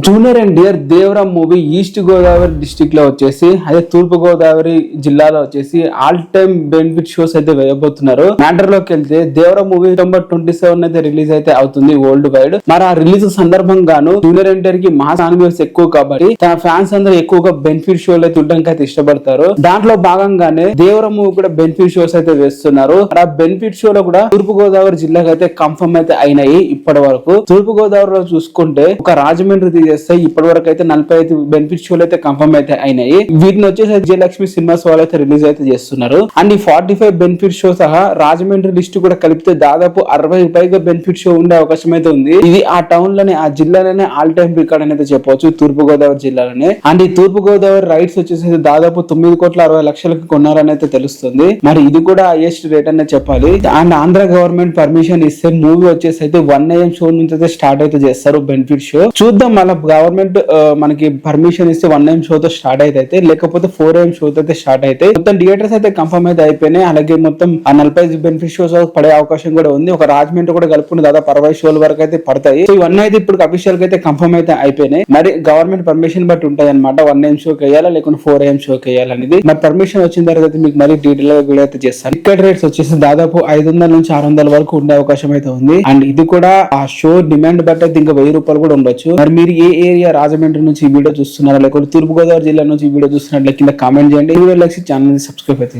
Junior NTR దేవరం movie east Godavari district లో వచ్చేసి అదే తూర్పు గోదావరి జిల్లాలో వచ్చేసి ఆల్ టైమ్ బెనిఫిట్ షోస్ అయితే వేయబోతున్నారు. మ్యాటర్ లోకి వెళ్తే దేవరం మూవీ September 27 అయితే రిలీజ్ అయితే అవుతుంది వరల్డ్ వైడ్. మరి ఆ రిలీజ్ సందర్భంగాను జూనియర్ ఎన్టీఆర్ కి మాస్ ఆనిమల్స్ ఎక్కువ కాబట్టి తన ఫ్యాన్స్ అందరూ ఎక్కువగా బెనిఫిట్ షోలు అయితే చూడడానికి అయితే ఇష్టపడతారు. దాంట్లో భాగంగానే దేవరం మూవీ కూడా బెనిఫిట్ షోస్ అయితే వేస్తున్నారు. ఆ బెనిఫిట్ షోలో కూడా తూర్పు గోదావరి జిల్లాకు అయితే కన్ఫర్మ్ అయితే అయినాయి. ఇప్పటి వరకు తూర్పు గోదావరిలో చూసుకుంటే ఒక రాజమండ్రి తీసేస్తే ఇప్పటి వరకు అయితే 45 బెనిఫిట్ షోలు అయితే కన్ఫర్మ్ అయితే అయినాయి. వీటిని వచ్చేసి విజయలక్ష్మి సినిమాస్ వాళ్ళు అయితే రిలీజ్ అయితే చేస్తున్నారు. అండ్ ఈ 45 బెనిఫిట్ షో సహా రాజమండ్రి లిస్ట్ కూడా కలిపితే దాదాపు 60 పైగా బెనిఫిట్ షో ఉండే అవకాశం అయితే ఉంది. ఇది ఆ టౌన్ లోనే ఆ జిల్లాలోనే ఆల్ టైమ్ రికార్డ్ అనేది చెప్పవచ్చు తూర్పు గోదావరి జిల్లాలోనే. అండ్ ఈ తూర్పు గోదావరి రైట్స్ వచ్చేసి దాదాపు 9,60,00,000 కొన్నారని అయితే తెలుస్తుంది. మరి ఇది కూడా హైయెస్ట్ రేట్ అనేది చెప్పాలి. అండ్ ఆంధ్ర గవర్నమెంట్ పర్మిషన్ ఇస్తే మూవీ వచ్చేసి అయితే 1 AM షో నుంచి అయితే స్టార్ట్ అయితే చేస్తారు బెనిఫిట్ షో. చూద్దాం మళ్ళీ గవర్నమెంట్ మనకి పర్మిషన్ ఇస్తే 1 AM షోతో స్టార్ట్ అయితే లేకపోతే 4 AM షోతో అయితే స్టార్ట్ అయితే మొత్తం థియేటర్స్ అయితే కన్ఫర్మ్ అయితే అయిపోయినాయి. అలాగే మొత్తం ఆ 45 బెనిఫిట్ షోస్ పడే అవకాశం కూడా ఉంది. ఒక రాజమండ్రి కూడా కలుపుకుని దాదాపు 60 షోల వరకు అయితే పడతాయి. సో ఇవన్నీ అయితే ఇప్పుడు అఫీషియల్ గా అయితే కన్ఫర్మ్ అయితే అయిపోయినాయి. మరి గవర్నమెంట్ పర్మిషన్ బట్టి ఉంటాయి అనమాట 1 AM షోకి వేయాలా లేకుంటే 4 AM షోకి వేయాలనేది. మరి పర్మిషన్ వచ్చిన తర్వాత మీకు మరి డీటెయిల్ గా వీడియో అయితే చేస్తాను. టికెట్ రేట్స్ వచ్చేసి దాదాపు 500 నుంచి 600 వరకు ఉండే అవకాశం అయితే ఉంది. అండ్ ఇది కూడా ఆ షో డిమాండ్ బట్టి అయితే ఇంకా 1000 రూపాయలు కూడా ఉండొచ్చు. మరి మీరు ఏ ఏరియా రాజమండ్రి నుంచి ఈ వీడియో చూస్తున్నారా లేకపోతే తూర్పు గోదావరి జిల్లా నుంచి ఈ వీడియో చూస్తున్నట్లయితే కింద కామెంట్ చేయండి. వీడియో లైక్ ఛానల్ సబ్స్క్రైబ్ అయితే